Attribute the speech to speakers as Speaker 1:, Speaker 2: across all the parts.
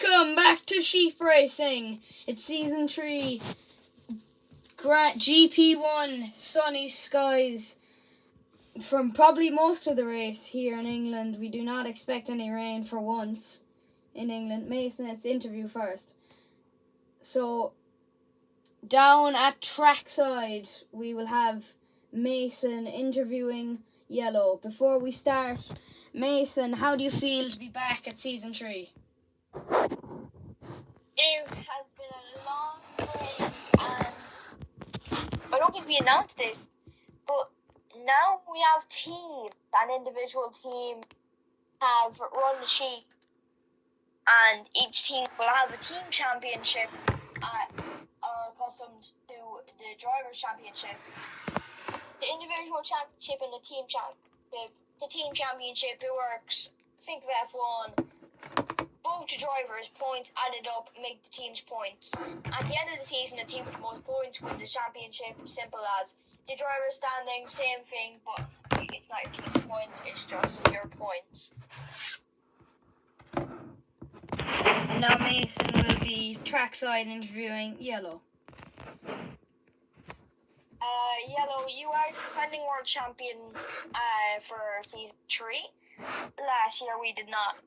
Speaker 1: Welcome back to Sheep Racing. It's season 3, GP1, sunny skies from probably most of the race here in England. We do not expect any rain for once in England. Mason, it's interview first. So, down at trackside, we will have Mason interviewing Yellow. Before we start, Mason, how do you feel to be back at season 3?
Speaker 2: It has been a long way, and I don't think we announced this, but now we have teams. An individual team have run the sheep, and each team will have a team championship accustomed to the driver's championship. The individual championship and the team championship. The team championship, it works, think of F1. Both the drivers' points added up make the team's points. At the end of the season, the team with the most points win the championship. Simple as the driver's standing, same thing, but it's not your team's points, it's just your points.
Speaker 1: Now Mason will be trackside interviewing Yellow.
Speaker 2: Yellow, you are defending world champion for season 3. Last year we did not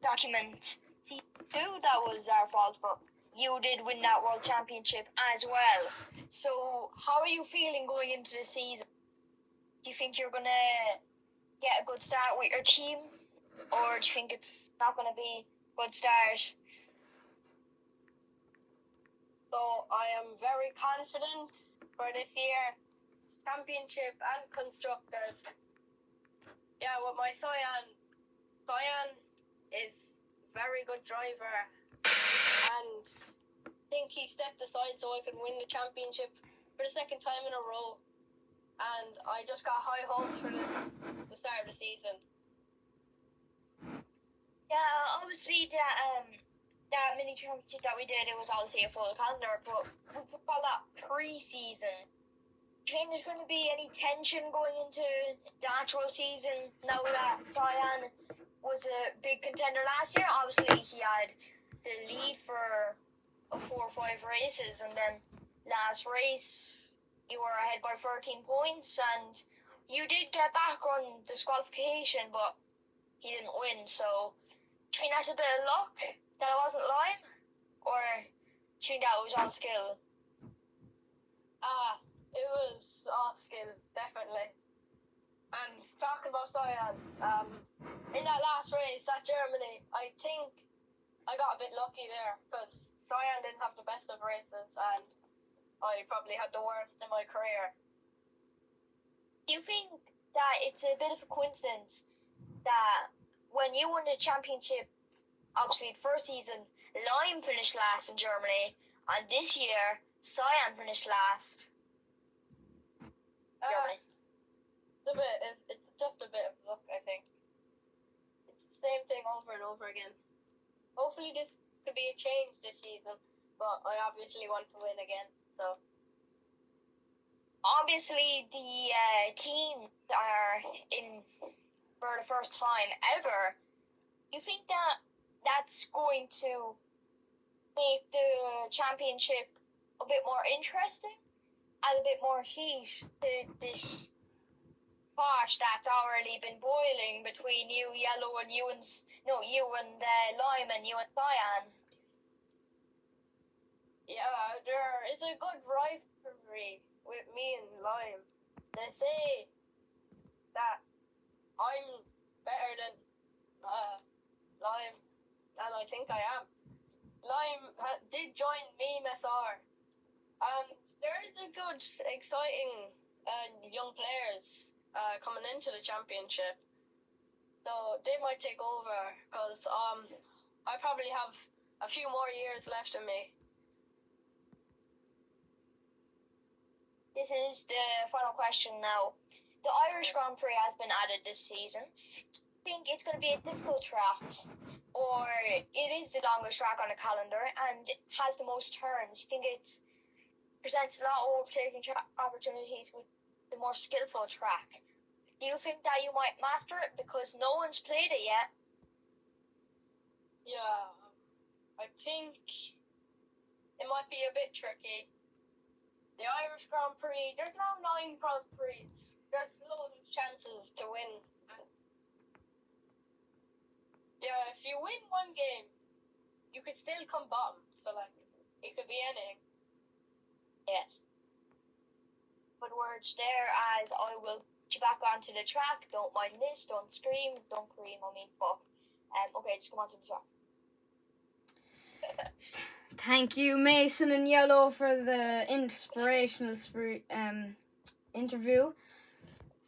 Speaker 2: document season 2. That was our fault, but you did win that world championship as well. So how are you feeling going into the season? Do you think you're gonna get a good start with your team, or do you think it's not gonna be a good start?
Speaker 3: So I am very confident for this year, championship and constructors. Yeah, with my Cyan is a very good driver, and I think he stepped aside so I could win the championship for the second time in a row. And I just got high hopes for the start of the season.
Speaker 2: Yeah, obviously that mini championship that we did, it was obviously a full calendar, but we could call that pre-season. Do you think there's going to be any tension going into the actual season now that Cyan was a big contender last year? Obviously, he had the lead for 4 or 5 races, and then last race, you were ahead by 13 points, and you did get back on disqualification, but he didn't win, so do you think that's a bit of luck that it wasn't Lime, or do you think that was all skill?
Speaker 3: It was all skill, definitely. And talking about Cyan, in that last race at Germany, I think I got a bit lucky there, because Cyan didn't have the best of races, and I probably had the worst in my career.
Speaker 2: Do you think that it's a bit of a coincidence that when you won the championship, obviously the first season, Lime finished last in Germany, and this year, Cyan finished last? Germany.
Speaker 3: It's just a bit of luck, I think. It's the same thing over and over again. Hopefully this could be a change this season, but I obviously want to win again, so.
Speaker 2: Obviously, the teams are in for the first time ever. Do you think that that's going to make the championship a bit more interesting? Add a bit more heat to this pot that's already been boiling between you, Yellow, and you and Lime, and you and Cyan?
Speaker 3: Yeah, there is a good rivalry with me and Lime. They say that I'm better than Lime, and I think I am. Lime did join me MSR, and there is a good, exciting young players coming into the championship. So they might take over, because I probably have a few more years left in me.
Speaker 2: This is the final question now. The Irish Grand Prix has been added this season. Do you think it's going to be a difficult track, or it is the longest track on the calendar and has the most turns? You think it presents a lot of overtaking opportunities with the more skillful track? Do you think that you might master it because no one's played it yet?
Speaker 3: Yeah, I think it might be a bit tricky. The Irish Grand Prix, there's now 9 Grand Prix. There's loads of chances to win. And yeah, if you win one game, you could still come bottom. So, like, it could be anything.
Speaker 2: Yes. Good words there, as I will put you back onto the track. Don't mind this, don't scream, don't cream, I mean fuck. Okay, just come onto the track.
Speaker 1: Thank you, Mason and Yellow, for the inspirational interview.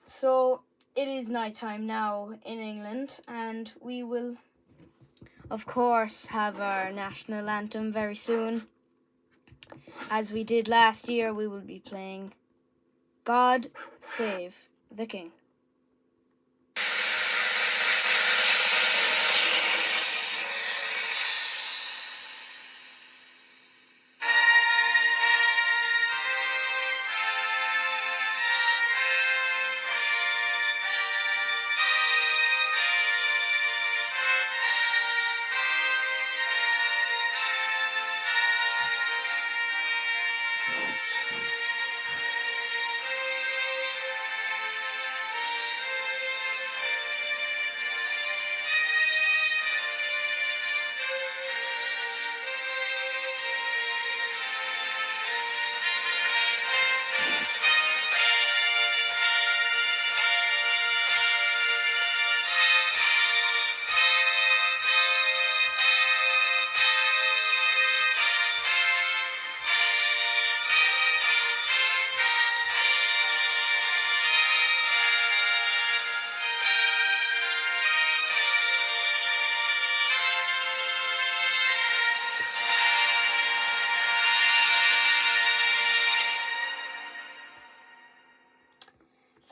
Speaker 1: So, it is night time now in England, and we will, of course, have our national anthem very soon. As we did last year, we will be playing God Save the King.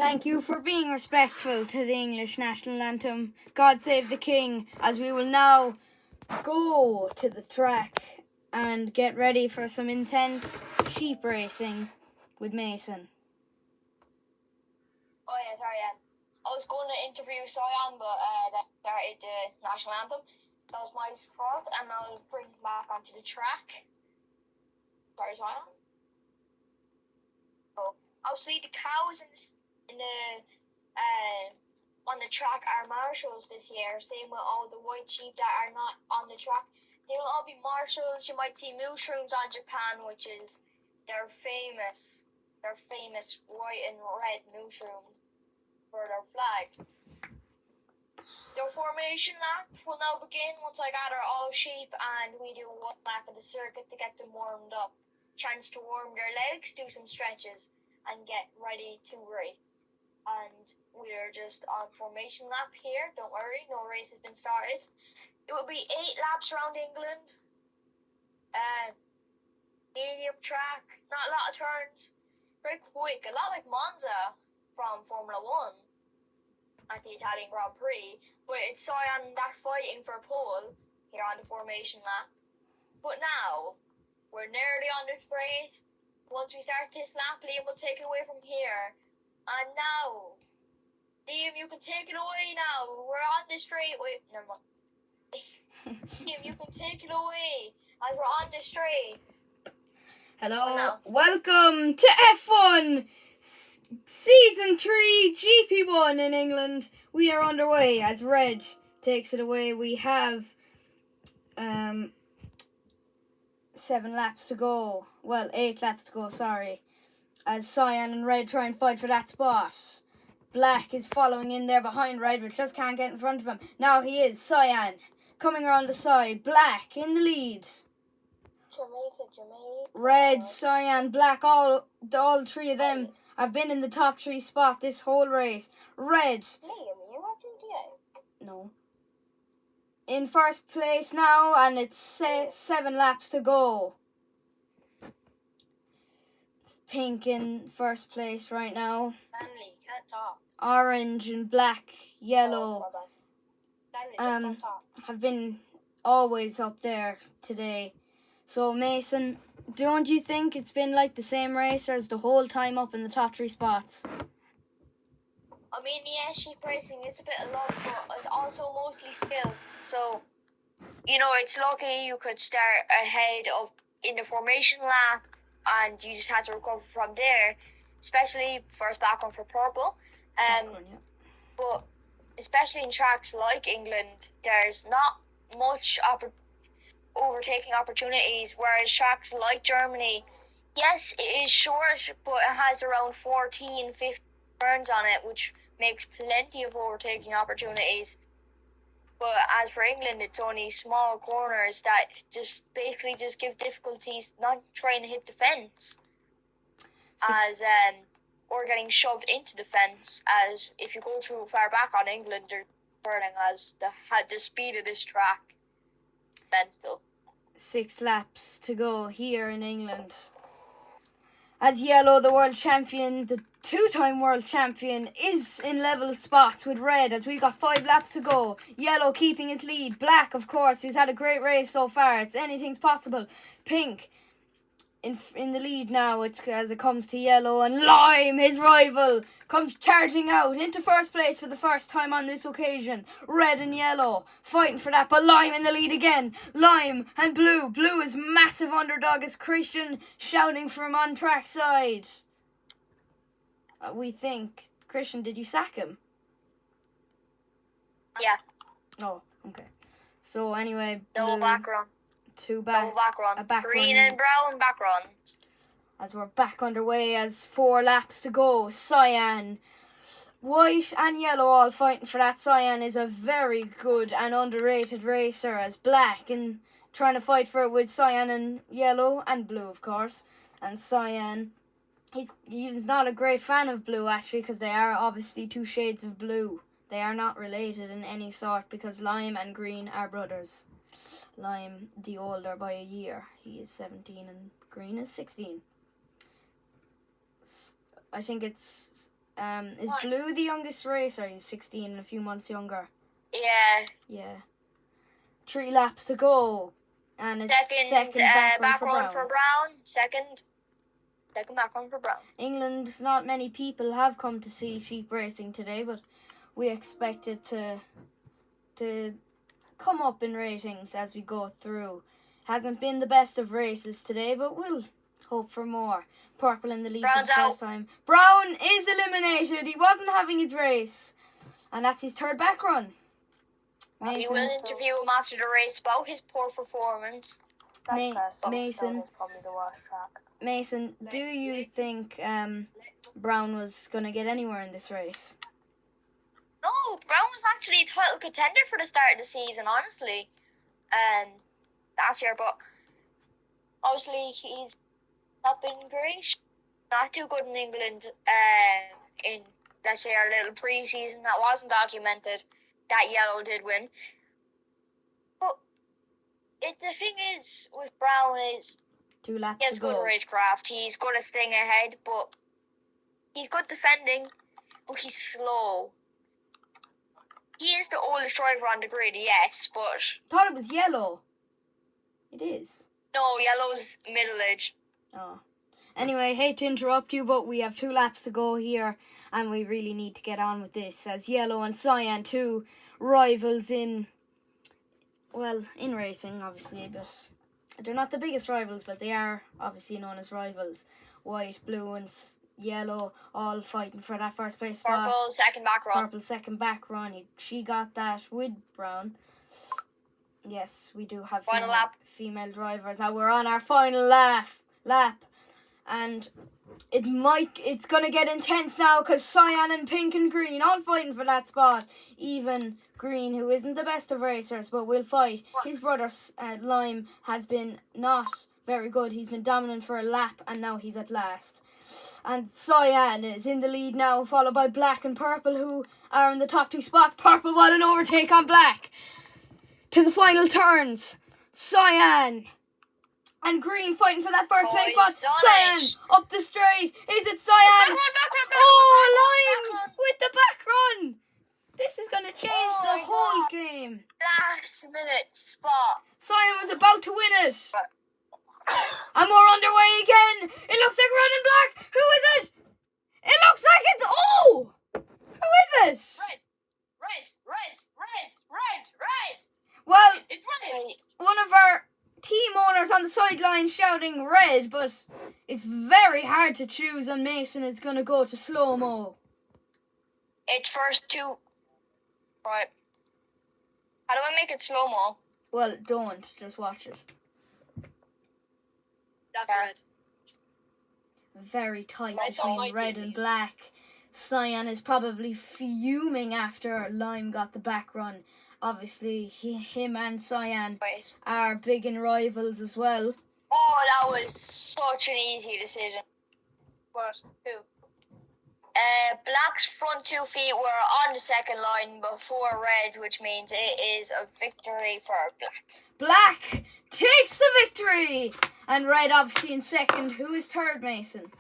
Speaker 1: Thank you for being respectful to the English national anthem, God Save the King, as we will now go to the track and get ready for some intense sheep racing with Mason.
Speaker 2: Oh yeah, sorry, I was going to interview Cyan, but that started the national anthem. That was my fault, and I'll bring him back onto the track. Sorry, Cyan. So, obviously the cows on the track are marshals this year. Same with all the white sheep that are not on the track. They will all be marshals. You might see mushrooms on Japan, which is their famous white and red mushrooms for their flag. The formation lap will now begin once I gather all sheep and we do one lap of the circuit to get them warmed up. Chance to warm their legs, do some stretches, and get ready to race. And we're just on formation lap here. Don't worry, no race has been started. It will be 8 laps around England. Medium track, not a lot of turns. Very quick, a lot like Monza from Formula 1 at the Italian Grand Prix. But it's Cyan that's fighting for pole here on the formation lap. But now, we're nearly on the straight. Once we start this lap, Liam will take it away from here. And now, Liam, you can take it away now. We're on the straight. Wait, never mind. Liam, you can take it away as we're on the straight.
Speaker 1: Hello, welcome to F1 Season 3 GP1 in England. We are underway as Red takes it away. We have 7 laps to go. Well, 8 laps to go, sorry. As Cyan and Red try and fight for that spot. Black is following in there behind Red, but just can't get in front of him. Now he is. Cyan coming around the side. Black in the lead.
Speaker 2: Jamaica.
Speaker 1: Red, Cyan, Black, all 3 of them have been in the top 3 spot this whole race. Red.
Speaker 2: Liam, you have GTA?
Speaker 1: No. In first place now, and it's 7 laps to go. It's Pink in first place right now.
Speaker 3: Stanley, can't talk.
Speaker 1: Orange and Black, Yellow
Speaker 3: Stanley, just don't talk.
Speaker 1: have been always up there today. So Mason, don't you think it's been like the same racers the whole time up in the top 3 spots?
Speaker 2: I mean, yeah, sheep racing is a bit of luck, but it's also mostly skill. So, it's lucky you could start ahead of in the formation lap, and you just had to recover from there. Especially first back on for purple. But especially in tracks like England, there's not much overtaking opportunities, whereas tracks like Germany, yes, it is short, but it has around 14, 15 turns on it, which makes plenty of overtaking opportunities. But as for England, it's only small corners that basically give difficulties not trying to hit the fence. Or getting shoved into the fence, as if you go too far back on England, they're turning as the speed of this track. Mental.
Speaker 1: 6 laps to go here in England. As yellow, the world champion, the 2-time world champion, is in level spots with red as we got 5 laps to go. Yellow keeping his lead. Black, of course, who's had a great race so far. It's anything's possible. Pink in the lead now, as it comes to yellow, and Lime, his rival, comes charging out into first place for the first time on this occasion. Red and yellow fighting for that, but Lime in the lead again. Lime and blue. Blue is massive underdog as Christian shouting from on track side. We think. Christian, did you sack him?
Speaker 2: Yeah.
Speaker 1: Oh, okay. So anyway,
Speaker 2: double back run.
Speaker 1: Double
Speaker 2: back run. Green and brown back run.
Speaker 1: As we're back underway, as 4 laps to go. Cyan, white and yellow all fighting for that. Cyan is a very good and underrated racer, as black and trying to fight for it with cyan and yellow and blue, of course. And Cyan, he's not a great fan of blue, actually, because they are obviously 2 shades of blue. They are not related in any sort, because Lime and Green are brothers. Lime the older by a year. He is 17 and Green is 16. I think is Blue the youngest racer? He's 16 and a few months younger.
Speaker 2: Yeah.
Speaker 1: 3 laps to go. And it's second back run for Brown.
Speaker 2: Second back run for Brown.
Speaker 1: England, not many people have come to see sheep racing today, but we expect it to come up in ratings as we go through. Hasn't been the best of races today, but we'll hope for more. Purple in the lead for the first time. Brown is eliminated. He wasn't having his race, and that's his 3rd back run.
Speaker 2: Mason, we will interview him after the race about his poor performance.
Speaker 1: Mason,
Speaker 3: is probably the worst track.
Speaker 1: Mason, do you think Brown was going to get anywhere in this race?
Speaker 2: No, Brown was actually a title contender for the start of the season, honestly. Last year, but obviously he's not been great. Not too good in England. In, let's say, our little pre-season that wasn't documented, that yellow did win. But the thing is with Brown is
Speaker 1: 2 laps
Speaker 2: he has
Speaker 1: to go.
Speaker 2: good racecraft. He's good at staying ahead, but he's good defending, but he's slow. He is the oldest driver on the grid, yes, but...
Speaker 1: Thought it was yellow. It is.
Speaker 2: No, yellow's middle-aged.
Speaker 1: Oh. Anyway, hate to interrupt you, but we have 2 laps to go here, and we really need to get on with this, as yellow and cyan, 2 rivals in racing, obviously, but they're not the biggest rivals, but they are obviously known as rivals. White, blue, and yellow, all fighting for that first place spot.
Speaker 2: Purple, second back run.
Speaker 1: Purple, second back run. She got that with Brown. Yes, we do have female drivers. Now we're on our final lap. And it's going to get intense now, because cyan and pink and green all fighting for that spot. Even Green, who isn't the best of racers, but will fight. His brother Lime has been not very good. He's been dominant for a lap, and now he's at last. And cyan is in the lead now, followed by black and purple, who are in the top 2 spots. Purple won an overtake on black. To the final turns. Cyan and green fighting for that first place spot. Cyan up the straight. Is it Cyan? Lime with the back run. This is going to change the whole game.
Speaker 2: Last minute spot.
Speaker 1: Cyan was about to win it. And we're underway again. It looks like red and black. Who is it? It looks like it's... Who is it?
Speaker 3: Red.
Speaker 1: Well,
Speaker 3: It's red.
Speaker 1: one of our team owners on the sideline shouting red, but it's very hard to choose, and Mason is going to go to slow-mo.
Speaker 2: It's first two. Right. How do I make it slow-mo?
Speaker 1: Well, don't. Just watch it.
Speaker 3: That's
Speaker 2: Yeah.
Speaker 3: red.
Speaker 1: Very tight
Speaker 3: Red's on my
Speaker 1: between red
Speaker 3: TV.
Speaker 1: and black. Cyan is probably fuming after Lime got the back run. Obviously, him and Cyan
Speaker 2: Wait.
Speaker 1: are big in rivals as well.
Speaker 2: Oh, that was such an easy decision.
Speaker 3: What? Who?
Speaker 2: Black's front 2 feet were on the second line before red, which means it is a victory for black.
Speaker 1: Black takes the victory! And red obviously in second. Who is third, Mason?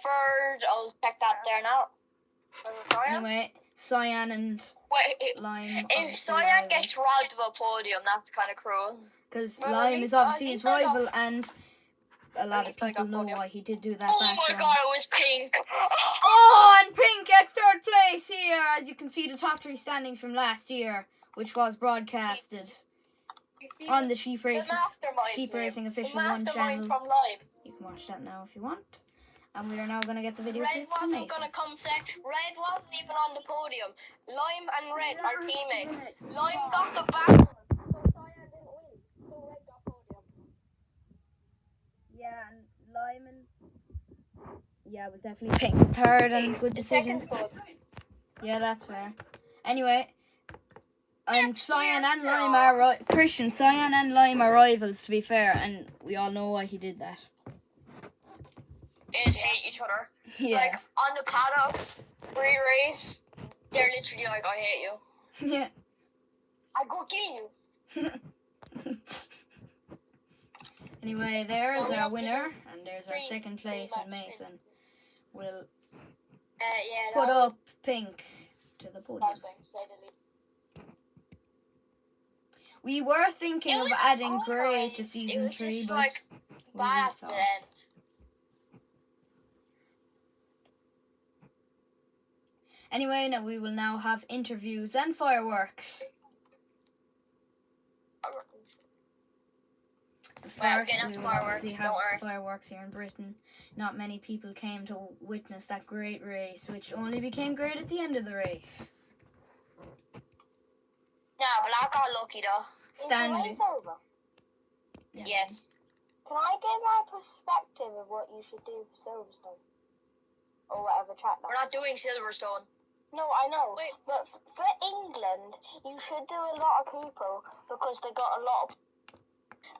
Speaker 2: Third, I'll check that there now.
Speaker 1: Anyway, Cyan and
Speaker 2: Wait,
Speaker 1: Lime.
Speaker 2: if Cyan gets robbed of a podium, that's kind of cruel.
Speaker 1: Because
Speaker 3: Well,
Speaker 1: Lime
Speaker 3: at
Speaker 1: is
Speaker 3: least-
Speaker 1: obviously
Speaker 3: at
Speaker 1: his
Speaker 3: least I got-
Speaker 1: rival, and a lot of
Speaker 3: least I
Speaker 1: people
Speaker 3: got
Speaker 1: know
Speaker 3: podium.
Speaker 1: why he did do that
Speaker 2: Oh
Speaker 1: back
Speaker 2: my
Speaker 1: run.
Speaker 2: god, it was pink.
Speaker 1: Oh, and Pink gets third place here, as you can see the top 3 standings from last year, which was broadcasted on the
Speaker 3: mastermind.
Speaker 1: Sheepracing Official
Speaker 3: the
Speaker 1: 1
Speaker 3: mastermind
Speaker 1: channel.
Speaker 3: from Lime.
Speaker 1: You can watch that now if you want. And we are now going to get the video
Speaker 3: Red
Speaker 1: clip from
Speaker 3: wasn't
Speaker 1: Mason.
Speaker 3: gonna come second. Red wasn't even on the podium. Lime and Red are teammates. Lime got the back one, so Cyan didn't win. So Red got podium.
Speaker 1: Yeah, and Lime and... Yeah, it was definitely Pink third, and good
Speaker 3: The
Speaker 1: decision.
Speaker 3: second spot.
Speaker 1: Yeah, that's fair. Anyway,
Speaker 2: Next
Speaker 1: Cyan
Speaker 2: year,
Speaker 1: and Lime
Speaker 2: no.
Speaker 1: are Christian. Cyan and Lime are rivals, to be fair, and we all know why he did that.
Speaker 2: They just hate each other.
Speaker 1: Yeah,
Speaker 2: Like, on the paddock, pre-race, they're literally like, I hate you.
Speaker 1: yeah.
Speaker 2: I go kill you.
Speaker 1: Anyway, there's
Speaker 3: So we
Speaker 1: our
Speaker 3: have to
Speaker 1: winner,
Speaker 3: do
Speaker 1: and there's our
Speaker 3: three-
Speaker 1: second
Speaker 3: three
Speaker 1: place, and
Speaker 3: match
Speaker 1: Mason will
Speaker 2: Yeah,
Speaker 1: put
Speaker 2: that
Speaker 1: up Pink to the
Speaker 2: I
Speaker 1: podium.
Speaker 2: was going to say the least.
Speaker 1: We were thinking
Speaker 2: It
Speaker 1: of
Speaker 2: was
Speaker 1: adding Grey
Speaker 2: alright.
Speaker 1: to
Speaker 2: It
Speaker 1: season
Speaker 2: was
Speaker 1: 3,
Speaker 2: just
Speaker 1: but
Speaker 2: like
Speaker 1: we
Speaker 2: bad at the
Speaker 1: thought.
Speaker 2: end.
Speaker 1: Anyway, now we will now have interviews and fireworks. But
Speaker 2: Well,
Speaker 1: first,
Speaker 2: getting up
Speaker 1: we
Speaker 2: to
Speaker 1: will
Speaker 2: fireworks,
Speaker 1: obviously
Speaker 2: don't
Speaker 1: have
Speaker 2: worry.
Speaker 1: fireworks here in Britain. Not many people came to witness that great race, which only became great at the end of the race.
Speaker 2: Nah, Black got lucky though.
Speaker 1: Stanley.
Speaker 4: Is the race over?
Speaker 2: Yes.
Speaker 4: Can I give my perspective of what you should do for Silverstone? Or whatever track that
Speaker 2: We're not doing Silverstone.
Speaker 4: No, I know.
Speaker 3: Wait.
Speaker 4: But for England, you should do a lot of people because they got a lot of...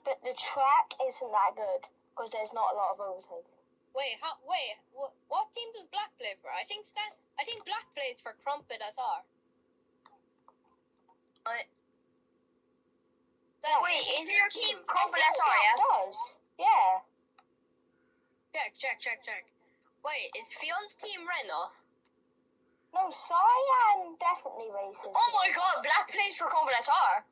Speaker 4: But the track isn't that good because there's not a lot of overtaking.
Speaker 3: What team does Black play for? I think Black plays for Crumpet SR.
Speaker 2: Wait, is your team Crumpet
Speaker 4: I think
Speaker 2: SR, yeah?
Speaker 4: that does. Yeah.
Speaker 3: Check. Wait, is Fion's team Renault?
Speaker 4: No, Cyan definitely races.
Speaker 2: Oh my god, Black plays for Crumpet SR.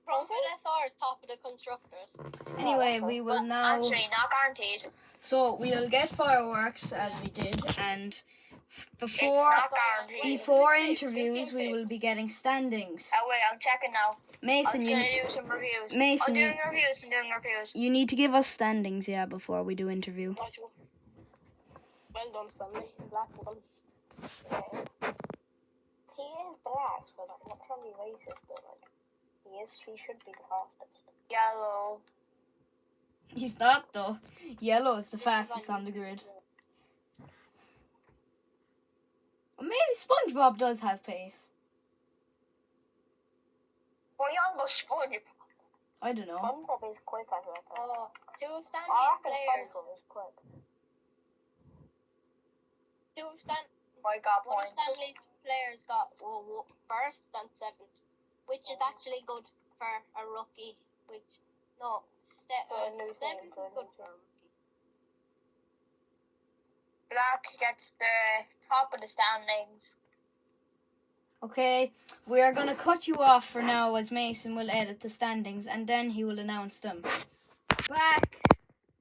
Speaker 3: Crumpet SR is top of the constructors.
Speaker 1: Anyway, we will
Speaker 2: But
Speaker 1: now...
Speaker 2: actually, not guaranteed.
Speaker 1: So, we'll get fireworks, as we did, and
Speaker 2: It's
Speaker 1: before
Speaker 2: not guaranteed.
Speaker 1: interviews, we will be getting standings.
Speaker 2: Oh wait, I'm checking now. I'm
Speaker 1: Mason,
Speaker 2: just gonna do some reviews.
Speaker 1: Mason,
Speaker 2: I'm doing reviews.
Speaker 1: you need to give us standings, yeah, before we do interview.
Speaker 3: Well done, Stanley. Black won.
Speaker 4: He is black, so like, not trying to be racist, but like, he should be the fastest.
Speaker 2: Yellow.
Speaker 1: He's not, though. Yellow is the fastest on the grid. Or maybe SpongeBob does have pace.
Speaker 2: What are you on about SpongeBob?
Speaker 1: I don't know.
Speaker 4: SpongeBob is quick, I reckon.
Speaker 3: Oh, two of
Speaker 4: I
Speaker 3: Stanley's
Speaker 4: reckon
Speaker 3: players.
Speaker 4: SpongeBob is quick.
Speaker 3: Two of Stan.
Speaker 2: I got
Speaker 3: One of
Speaker 2: points.
Speaker 3: Stanley's players got first and seventh, which is actually good for a rookie.
Speaker 4: For a new
Speaker 3: Seventh
Speaker 4: team,
Speaker 3: is good for a rookie.
Speaker 2: Black gets the top of the standings.
Speaker 1: Okay, we are going to cut you off for now as Mason will edit the standings and then he will announce them. Back!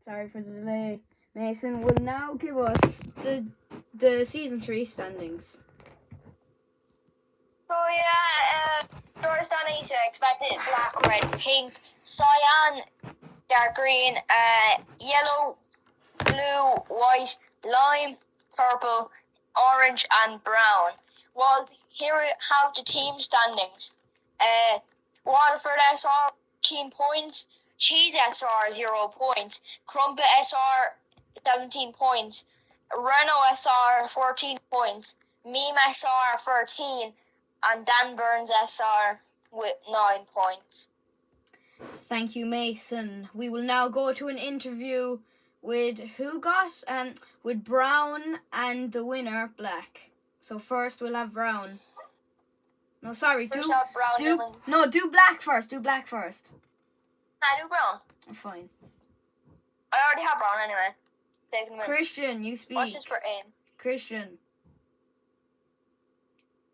Speaker 1: Sorry for the delay. Mason will now give us the season 3 standings.
Speaker 2: So yeah, first on Asia, expected black, red, pink, cyan, dark green, yellow, blue, white, lime, purple, orange, and brown. Well, here we have the team standings. Waterford SR 13 points, Cheese SR 0 points, Crumpet SR 17 points, Renault SR 14 points, Meme SR 13, and Dan Burns SR with 9 points.
Speaker 1: Thank you, Mason. We will now go to an interview with with Brown and the winner, Black. So first we'll have Brown. No, sorry,
Speaker 2: First up, Brown.
Speaker 1: do Black first. Do Black first.
Speaker 2: I do Brown.
Speaker 1: Fine.
Speaker 2: I already have Brown anyway. Take him in.
Speaker 1: Christian, you speak.
Speaker 2: Watch this for aim.
Speaker 1: Christian.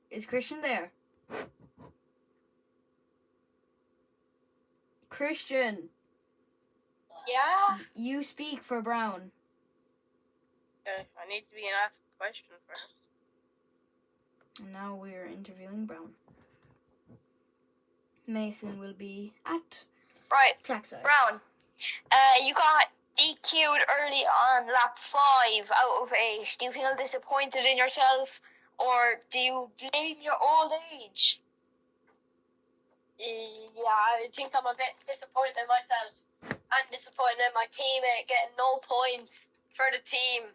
Speaker 1: Is Christian there? Christian,
Speaker 3: Yeah?
Speaker 1: you speak for Brown.
Speaker 3: Okay, I need to be asked a question first.
Speaker 1: And now we're interviewing Brown. Mason will be at
Speaker 2: Right,
Speaker 1: trackside.
Speaker 2: Brown. You got DQ'd early on lap 5 out of 8. Do you feel disappointed in yourself, or do you blame your old age?
Speaker 3: Yeah, I think I'm a bit disappointed in myself and disappointed in my teammate getting no points for the team.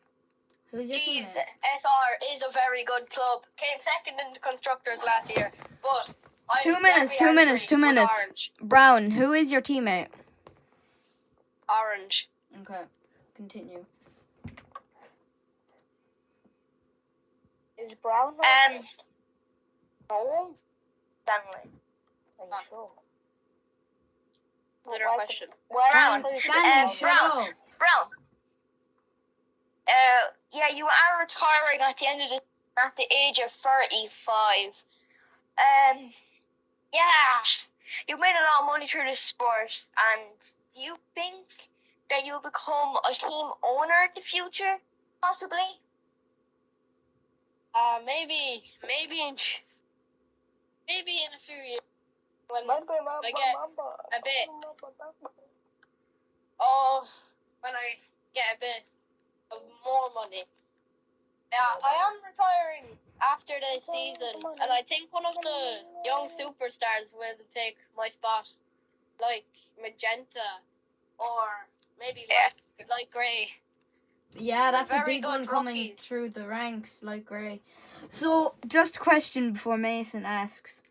Speaker 1: Who's your
Speaker 3: Jeez,
Speaker 1: teammate?
Speaker 3: SR is a very good club. Came second in the constructors last year, but I'm
Speaker 1: 2 minutes,
Speaker 3: very
Speaker 1: 2 minutes, 2
Speaker 3: angry with
Speaker 1: minutes.
Speaker 3: Orange.
Speaker 1: Brown, who is your teammate?
Speaker 3: Orange.
Speaker 1: Okay, continue.
Speaker 4: Is Brown not first?
Speaker 2: No. Stanley.
Speaker 4: Are you sure?
Speaker 3: Another
Speaker 4: Why is
Speaker 3: question.
Speaker 2: Brown.
Speaker 1: Stanley, shut up.
Speaker 2: Brown. Yeah, you are retiring at the age of 35. Yeah, you've made a lot of money through this sport, and do you think that you'll become a team owner in the future, possibly?
Speaker 3: Maybe in a few years when I get a bit of more money. Yeah, I am retiring after the season, and I think one of the young superstars will take my spot, like Magenta or maybe light grey.
Speaker 1: Yeah, that's a
Speaker 3: Very
Speaker 1: big
Speaker 3: good
Speaker 1: one coming
Speaker 3: rookies.
Speaker 1: through the ranks, like Gray. So, just a question before Mason asks.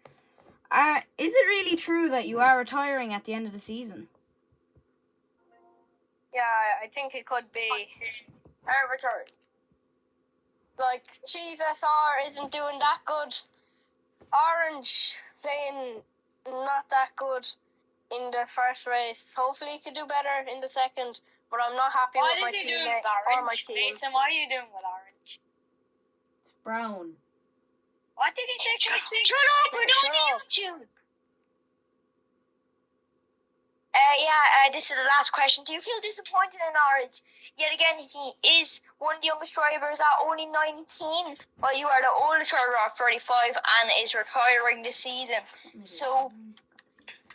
Speaker 1: Is it really true that you are retiring at the end of the season?
Speaker 3: Yeah, I think it could be.
Speaker 2: Retiring.
Speaker 3: Like, Cheese SR isn't doing that good. Orange playing not that good in the first race. Hopefully he could do better in the second, but I'm not happy with my teammate or my team.
Speaker 2: Mason, what are you doing with Orange?
Speaker 1: It's Brown.
Speaker 2: What did he say? Shut up! We're doing YouTube. This is the last question. Do you feel disappointed in Orange? Yet again, he is one of the youngest drivers at only 19, while you are the oldest driver at 35 and is retiring this season. So,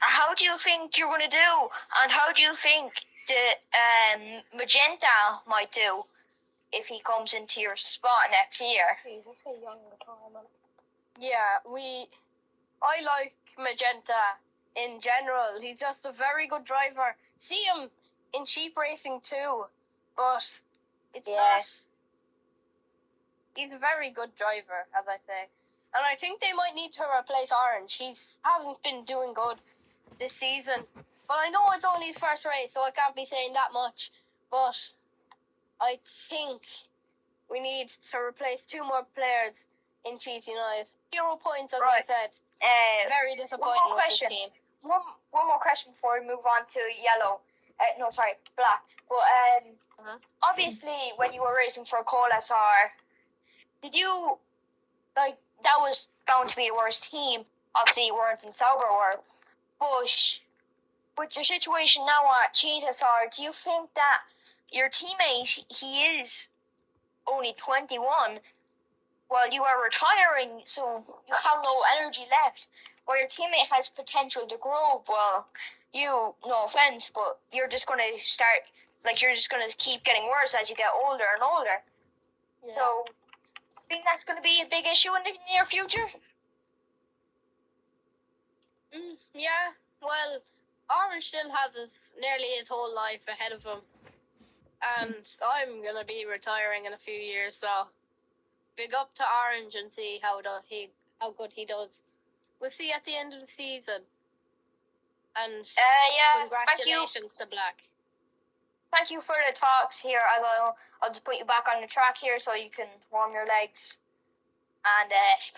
Speaker 2: how do you think you're going to do? And how do you think the Magenta might do if he comes into your spot next year?
Speaker 4: Jeez, that's a young retirement.
Speaker 3: Yeah, I like Magenta in general. He's just a very good driver. See him in Sheepracing too, but it's not. He's a very good driver, as I say. And I think they might need to replace Orange. He hasn't been doing good this season. But I know it's only his first race, so I can't be saying that much. But I think we need to replace 2 more players in Cheese United. 0 points, as I said. Very disappointing with this team.
Speaker 2: One more question before we move on to yellow. Black. But obviously, when you were racing for Cole SR, did you that was bound to be the worst team? Obviously, you weren't in Sauber World, but with your situation now at Cheese SR, do you think that your teammate, he is only 21, well, you are retiring, so you have no energy left. While your teammate has potential to grow, well, you, no offense, but you're just going to start, like, you're just going to keep getting worse as you get older and older.
Speaker 3: Yeah.
Speaker 2: So, I think that's going to be a big issue in the near future.
Speaker 3: Yeah, well, Orange still has nearly his whole life ahead of him. And I'm going to be retiring in a few years, so big up to Orange and see how good he does. We'll see at the end of the season. And
Speaker 2: Yeah,
Speaker 3: congratulations to Black.
Speaker 2: Thank you for the talks here. As I'll just put you back on the track here so you can warm your legs. And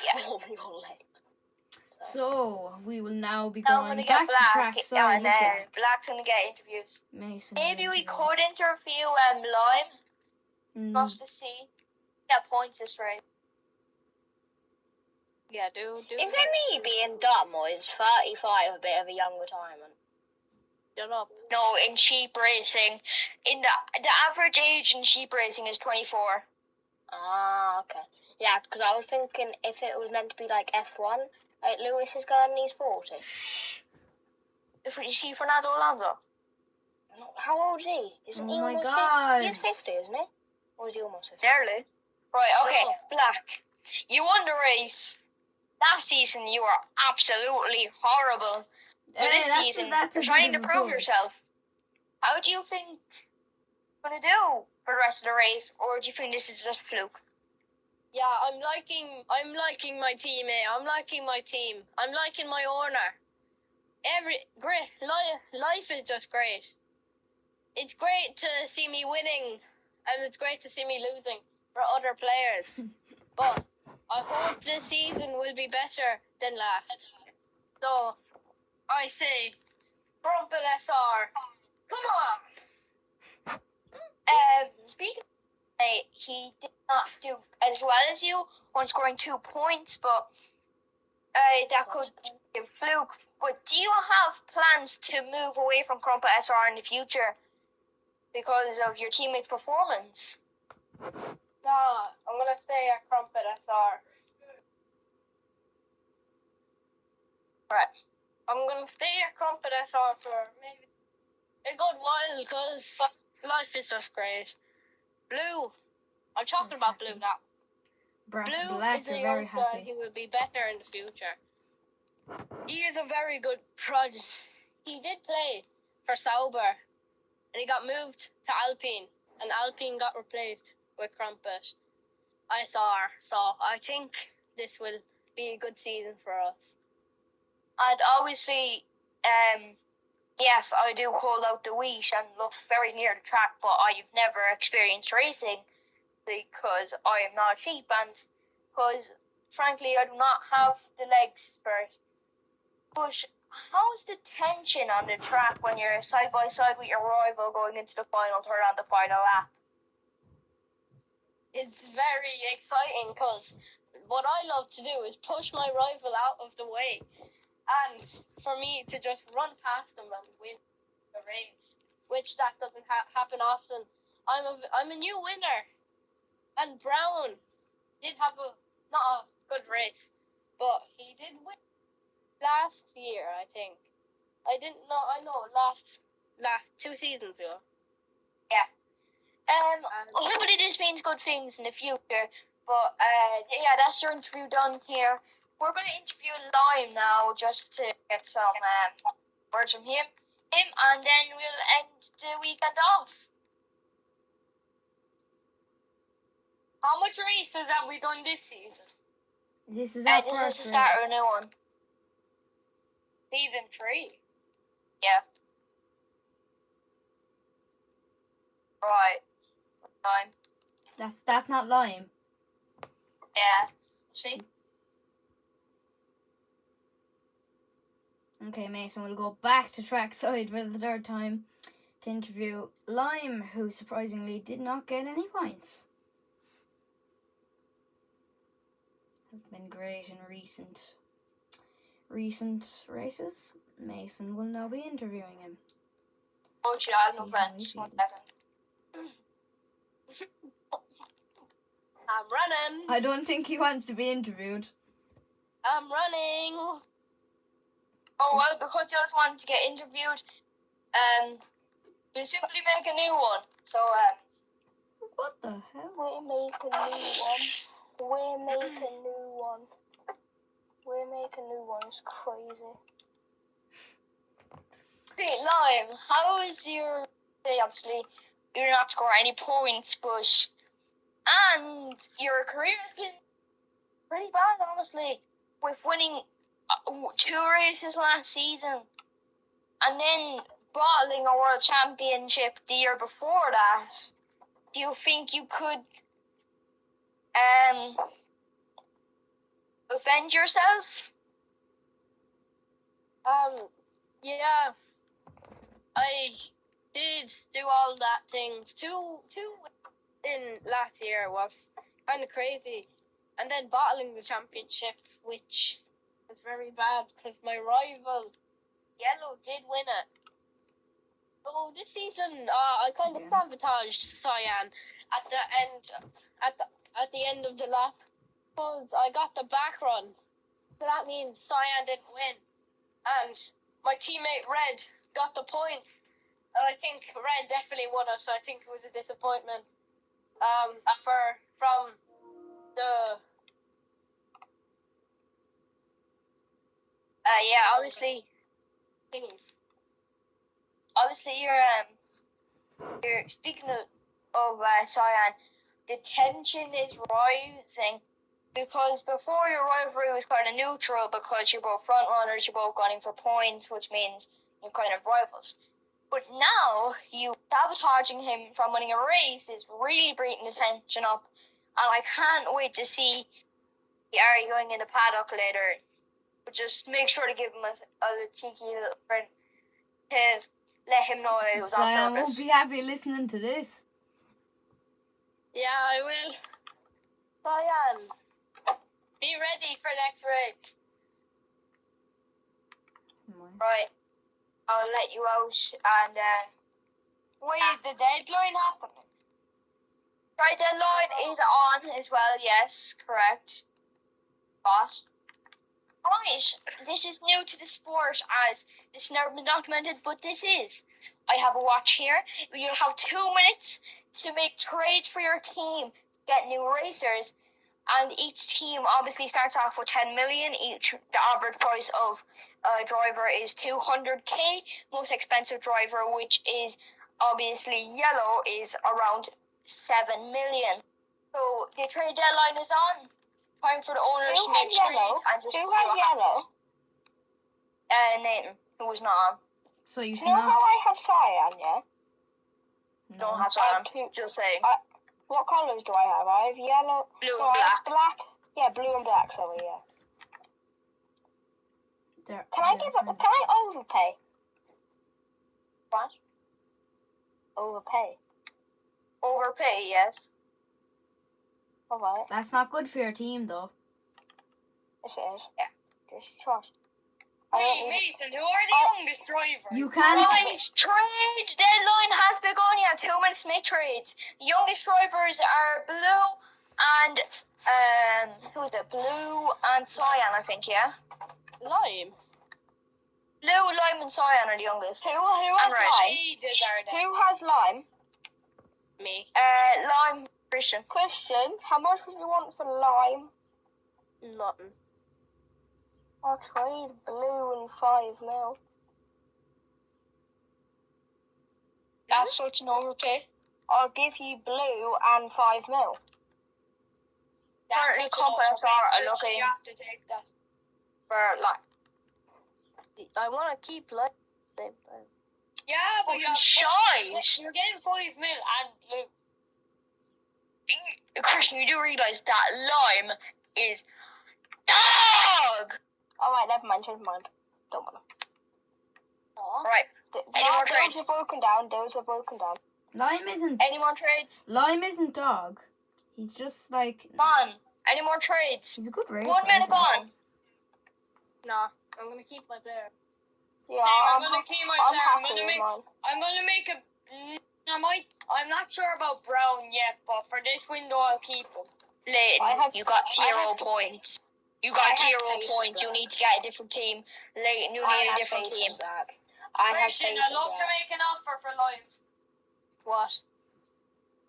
Speaker 2: yeah.
Speaker 4: Warm your legs.
Speaker 1: So we will now be
Speaker 2: Now I'm
Speaker 1: going
Speaker 2: gonna get
Speaker 1: back to
Speaker 2: Black,
Speaker 1: track side
Speaker 2: and
Speaker 1: with Black.
Speaker 2: Black's gonna get interviews.
Speaker 1: Mason.
Speaker 2: Maybe
Speaker 1: will
Speaker 2: we
Speaker 1: interview.
Speaker 2: could interview Lime, just to see. Get points this race.
Speaker 3: Yeah, do.
Speaker 4: Is it me being dumb, or is 35 a bit of a young retirement?
Speaker 3: Shut up.
Speaker 2: No, in sheep racing, the average age in sheep racing is 24.
Speaker 4: Ah, okay. Yeah, because I was thinking if it was meant to be like F1, like Lewis is going and he's 40.
Speaker 2: If you see Fernando Alonso.
Speaker 4: How old is he? Isn't he
Speaker 1: Oh my
Speaker 4: almost
Speaker 1: God.
Speaker 4: 50? He's 50, isn't he? Or is he almost 50?
Speaker 2: Nearly. Right, okay,
Speaker 3: Oh.
Speaker 2: Black. You won the race. Last season you were absolutely horrible. But this season, you're trying to prove yourself. How do you think you're going to do for the rest of the race? Or do you think this is just fluke?
Speaker 3: Yeah, I'm liking my teammate. I'm liking my team. I'm liking my owner. Life is just great. It's great to see me winning, and it's great to see me losing for other players. But I hope this season will be better than last. So I say, Crumpet SR, come on!
Speaker 2: Speaking of he did not do as well as you on scoring 2 points, but that could be a fluke. But do you have plans to move away from Crumpet SR in the future because of your teammates' performance?
Speaker 3: No, I'm going to stay at Crumpet SR.
Speaker 2: Right.
Speaker 3: I'm going to stay at Crumpet SR for maybe a good while because life is just great. Blue, I'm talking about Blue now. Blue
Speaker 1: Black
Speaker 3: is a
Speaker 1: are very
Speaker 3: youngster
Speaker 1: happy.
Speaker 3: and he will be better in the future. He is a very good project. He did play for Sauber and he got moved to Alpine and Alpine got replaced with Crumpet SR. So I think this will be a good season for us.
Speaker 2: And obviously, yes, I do hold out the wheat and look very near the track, but I've never experienced racing because I am not a sheep and because, frankly, I do not have the legs for it. But how's the tension on the track when you're side by side with your rival going into the final turn on the final lap?
Speaker 3: It's very exciting because what I love to do is push my rival out of the way and for me to just run past them and win the race, which that doesn't happen often. I'm a new winner, and Brown did have not a good race, but he did win last year, I think. I know last 2 seasons ago.
Speaker 2: Yeah. Hopefully this means good things in the future. But yeah, that's your interview done here. We're going to interview Lime now just to get some words from him, and then we'll end the weekend off.
Speaker 3: How much races have we done this season?
Speaker 1: This is
Speaker 2: This is the start of a new one.
Speaker 3: Season 3.
Speaker 2: Yeah. Right. Lime.
Speaker 1: That's not Lime.
Speaker 2: Yeah. See?
Speaker 1: Okay, Mason, we'll go back to trackside for the third time to interview Lime, who surprisingly did not get any points. Has been great in recent races. Mason will now be interviewing him.
Speaker 2: Oh, I have no
Speaker 1: See how
Speaker 2: friends.
Speaker 1: he
Speaker 2: 1
Speaker 1: feels.
Speaker 2: second.
Speaker 3: I'm running.
Speaker 1: I don't think he wants to be interviewed.
Speaker 3: I'm running.
Speaker 2: Oh, well, because you just wanted to get interviewed, we simply make a new one. So,
Speaker 1: What the hell?
Speaker 4: We make a new one. We make a new one. We make a new one. It's crazy.
Speaker 2: Great, Lime, how is your day? Obviously, you did not score any points, but and your career has been pretty bad, honestly, with winning 2 races last season, and then bottling a world championship the year before that. Do you think you could avenge yourself?
Speaker 3: Yeah. I did do all that things. Two in last year was kind of crazy, and then bottling the championship, which was very bad because my rival Yellow did win it. So this season, I kind of sabotaged Cyan at the end of the lap because I got the back run. So that means Cyan didn't win, and my teammate Red got the points. And I think Red definitely won it. So I think it was a disappointment. From the
Speaker 2: Yeah, obviously,
Speaker 3: thingies.
Speaker 2: obviously you're speaking of Cyan, the tension is rising because before your rivalry was kind of neutral because you're both front runners, you're both gunning for points, which means you're kind of rivals. But now you sabotaging him from winning a race is really bringing the tension up, and I can't wait to see the arguing in the paddock later. But just make sure to give him a cheeky little friend to let him know it was on
Speaker 1: I won't
Speaker 2: purpose.
Speaker 1: be happy listening to this.
Speaker 3: Yeah, I will. Cyan, be ready for next race.
Speaker 2: Right, I'll let you out and
Speaker 3: Wait, is the deadline happening?
Speaker 2: right, deadline is on as well. Yes, correct. But right, this is new to the sport as this has never been documented, but this is. I have a watch here. You'll have 2 minutes to make trades for your team, get new racers, and each team obviously starts off with 10 million. The average price of a driver is 200k. Most expensive driver, which is obviously Yellow, is around 7 million. So the trade deadline is on. Time for the owners to make trades and just
Speaker 4: Who
Speaker 2: to see
Speaker 4: has
Speaker 2: what
Speaker 4: Yellow?
Speaker 2: happens. Nathan, who was not on.
Speaker 1: So you
Speaker 4: Do you know
Speaker 1: can
Speaker 4: how I have Cyan, yeah?
Speaker 2: Don't
Speaker 1: no.
Speaker 2: have
Speaker 4: I have
Speaker 2: on.
Speaker 4: two.
Speaker 2: Just saying.
Speaker 4: What colours do I have? I have yellow.
Speaker 2: Blue
Speaker 4: No,
Speaker 2: and
Speaker 4: I have
Speaker 2: black.
Speaker 4: black. Yeah, blue and black. Sorry, yeah. Can I overpay?
Speaker 2: What?
Speaker 4: Overpay.
Speaker 2: Overpay, yes.
Speaker 4: Alright.
Speaker 1: That's not good for your team, though.
Speaker 4: Yes, it is.
Speaker 2: Yeah.
Speaker 4: Just trust.
Speaker 3: Hey, Mason, who are the youngest drivers?
Speaker 1: You can't.
Speaker 2: Right, trade deadline has begun. You have 2 minutes to make trades. The youngest drivers are Blue and who's it? Blue and Cyan, I think. Yeah.
Speaker 3: Lime.
Speaker 2: Blue, Lime, and Cyan are the youngest.
Speaker 4: Who has
Speaker 2: Red.
Speaker 4: lime?
Speaker 3: Ages are they?
Speaker 4: Who has lime?
Speaker 3: Me.
Speaker 2: Lime, Christian.
Speaker 4: Christian, how much would you want for lime?
Speaker 3: Nothing.
Speaker 4: I'll trade blue and 5 mil.
Speaker 2: That's such an overpay.
Speaker 4: I'll give you blue and 5 mil.
Speaker 2: Currently, companies are looking
Speaker 3: You have to take that.
Speaker 2: for lime.
Speaker 3: I want to keep lime. Yeah, but
Speaker 2: Fucking shite.
Speaker 3: You're getting 5 mil and blue.
Speaker 2: Christian, you do realise that Lime is dog.
Speaker 4: Alright, never mind, change mind. Don't bother.
Speaker 2: Right. Any more
Speaker 4: Those
Speaker 2: trades?
Speaker 4: were broken down, those were broken down.
Speaker 2: Any more trades?
Speaker 1: Lime isn't dog. He's just like
Speaker 2: Come on. Any more trades?
Speaker 1: he's a good racer.
Speaker 2: 1 minute gone.
Speaker 3: Nah, I'm gonna keep my player.
Speaker 4: Yeah,
Speaker 3: I'm gonna keep my
Speaker 4: I'm
Speaker 3: player.
Speaker 4: happy with mine.
Speaker 3: I'm gonna make a. I'm not sure about Brown yet, but for this window I'll keep him.
Speaker 2: Leighton, you got 0 points. You got 0 points. You need to get a different team. Leighton, you need a different team.
Speaker 3: Christian, I'd love to make an offer for Lime.
Speaker 2: What?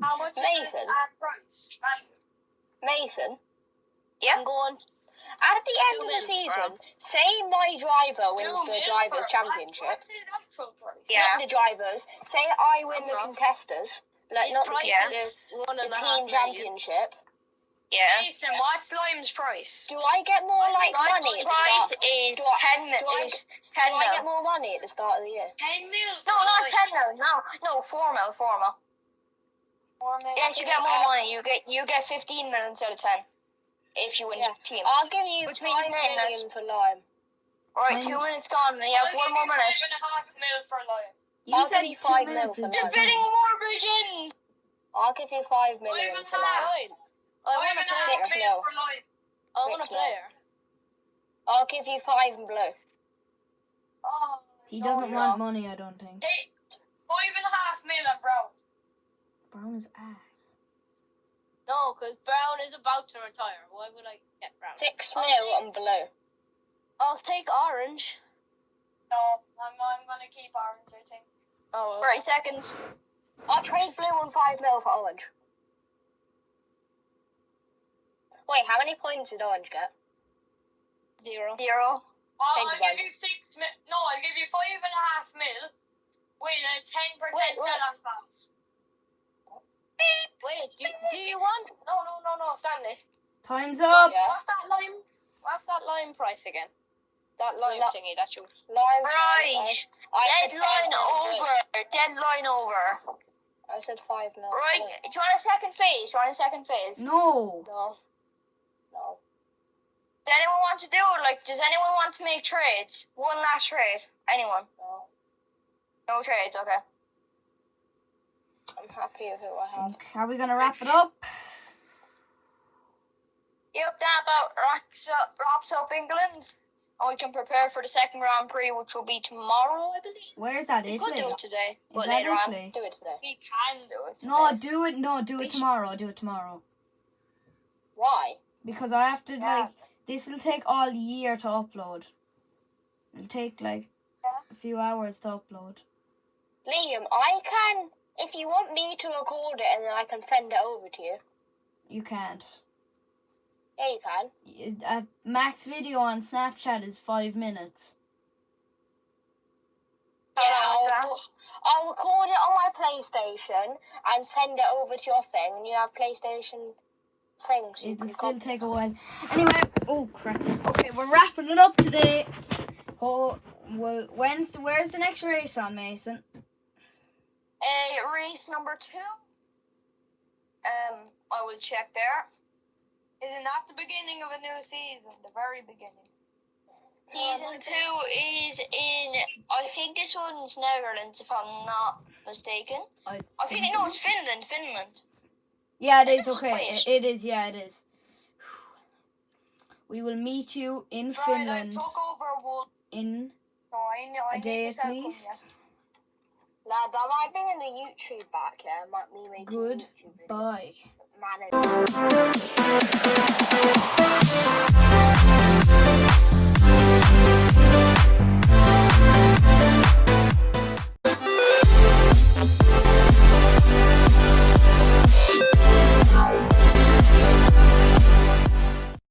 Speaker 3: How much is this at price?
Speaker 4: Mason,
Speaker 2: Yeah.
Speaker 3: I'm going
Speaker 4: at the end
Speaker 3: 2
Speaker 4: of the
Speaker 3: mil,
Speaker 4: season,
Speaker 3: bro.
Speaker 4: say my driver wins
Speaker 3: 2
Speaker 4: the
Speaker 3: mil
Speaker 4: Drivers'
Speaker 3: for
Speaker 4: Championship.
Speaker 3: What's his actual price?
Speaker 2: Yeah.
Speaker 4: Not the drivers. Say I win the
Speaker 3: wrong.
Speaker 4: contesters. Like,
Speaker 3: His
Speaker 4: not
Speaker 3: price
Speaker 4: the
Speaker 3: is
Speaker 4: the
Speaker 3: 1.5
Speaker 4: team
Speaker 3: million.
Speaker 4: championship.
Speaker 2: Yeah.
Speaker 3: Mason, what's Lime's price?
Speaker 4: Do I get more like money?
Speaker 2: Lime's
Speaker 4: at the
Speaker 2: price
Speaker 4: start?
Speaker 2: is
Speaker 4: Do I-
Speaker 2: 10 mil.
Speaker 4: do I-
Speaker 2: Is
Speaker 4: Do
Speaker 2: 10
Speaker 4: I get
Speaker 2: mil.
Speaker 4: more money at the start of the year?
Speaker 3: 10 mil.
Speaker 2: No, not 10 mil. No, 4 mil. 4 mil.
Speaker 3: 4 mil.
Speaker 2: Yes, you get more money. You get 15 mil instead of 10 if you win
Speaker 4: Yeah.
Speaker 2: the team.
Speaker 4: I'll give you
Speaker 2: Which
Speaker 4: 5
Speaker 2: means
Speaker 4: million
Speaker 2: then
Speaker 4: for Lime.
Speaker 2: Alright, 2 minutes gone. We have 1 more minute.
Speaker 3: 5.5 mil for Lime.
Speaker 1: You
Speaker 4: I'll
Speaker 1: said
Speaker 4: give you
Speaker 1: 2
Speaker 4: 5
Speaker 1: minutes
Speaker 4: mil
Speaker 1: is
Speaker 4: for
Speaker 2: The
Speaker 1: the
Speaker 4: that.
Speaker 2: bidding
Speaker 1: time.
Speaker 2: war begins.
Speaker 4: I'll give you 5 million for Lime.
Speaker 3: 5.5. I want a
Speaker 4: 6
Speaker 3: player.
Speaker 4: mil.
Speaker 3: For Lime. I want a
Speaker 4: 6 mil.
Speaker 3: player.
Speaker 4: I'll give you 5 and blue.
Speaker 3: Oh,
Speaker 1: He
Speaker 3: no,
Speaker 1: doesn't
Speaker 3: you're
Speaker 1: want
Speaker 3: not.
Speaker 1: money, I don't think.
Speaker 3: Hey, 5.5 million, bro.
Speaker 1: Brown is ass.
Speaker 3: No, because Brown is about to retire. Why would I get Brown?
Speaker 4: 6
Speaker 3: I'll
Speaker 4: mil
Speaker 3: take-
Speaker 4: and blue.
Speaker 3: I'll take orange. No, I'm gonna keep orange, I think. Oh,
Speaker 2: 30 seconds.
Speaker 4: I'll trade blue and 5 mil for orange. Wait, how many points did orange get?
Speaker 3: 0.
Speaker 2: 0.
Speaker 3: I'll
Speaker 4: Thank
Speaker 3: give
Speaker 4: you,
Speaker 3: you 6 mil. No, I'll give you 5.5 mil with a 10%
Speaker 4: Wait.
Speaker 3: sell-on fast. Wait, do you want? No, Stanley.
Speaker 1: Time's up!
Speaker 4: Yeah.
Speaker 3: What's that lime price again? That lime thingy that you.
Speaker 4: Lime.
Speaker 2: Right. Deadline over. Deadline over.
Speaker 4: I said 5 mil.
Speaker 2: Right. Do you want a second phase?
Speaker 1: No!
Speaker 3: No.
Speaker 2: Does anyone want to do it? Like, does anyone want to make trades? One last trade. Anyone?
Speaker 4: No.
Speaker 2: No trades, okay.
Speaker 4: I'm happy with who I have.
Speaker 1: Are we gonna wrap it up?
Speaker 2: Yep, that about wraps up England. And we can prepare for the second Grand Prix, which will be tomorrow, I believe.
Speaker 1: Where's that,
Speaker 2: We could
Speaker 1: Italy?
Speaker 2: do it today,
Speaker 1: Is
Speaker 2: but
Speaker 1: that
Speaker 2: later on.
Speaker 1: Italy?
Speaker 4: Do it today.
Speaker 2: We can do it today.
Speaker 1: No, do it tomorrow. Do it tomorrow.
Speaker 4: Why?
Speaker 1: Because I have to,
Speaker 2: Yeah.
Speaker 1: like, this will take all year to upload. It'll take, like, a few hours to upload.
Speaker 4: Liam, I can, if you want me to record it and then I can send it over to you.
Speaker 1: You can't.
Speaker 4: Yeah, you can.
Speaker 1: A max video on Snapchat is 5 minutes.
Speaker 2: How long is that?
Speaker 4: I'll record it on my PlayStation and send it over to your thing, and you have PlayStation things. You
Speaker 1: It'll
Speaker 4: can
Speaker 1: still
Speaker 4: copy.
Speaker 1: take a while. Anyway, oh crap. Okay, we're wrapping it up today. Oh, well, where's the next race on, Mason?
Speaker 2: Race number 2. I will check there.
Speaker 3: Isn't that the beginning of a new season? The very beginning.
Speaker 2: Season 2 is in, I think this one's Netherlands, if I'm not mistaken. I think, no, it's Finland.
Speaker 1: Yeah, it
Speaker 2: Is
Speaker 1: is,
Speaker 2: it?
Speaker 1: okay.
Speaker 2: Wait.
Speaker 1: It is, yeah, it is. We will meet you in
Speaker 3: Right, I
Speaker 1: Finland
Speaker 3: took over Wool.
Speaker 1: in
Speaker 3: So I
Speaker 1: a
Speaker 3: need
Speaker 1: day
Speaker 3: to
Speaker 1: at
Speaker 3: sell
Speaker 1: least.
Speaker 3: them,
Speaker 4: Lads, I might bring in the YouTube back, yeah? Might me making
Speaker 1: Good.
Speaker 4: YouTube videos.
Speaker 1: Bye.
Speaker 4: Manage.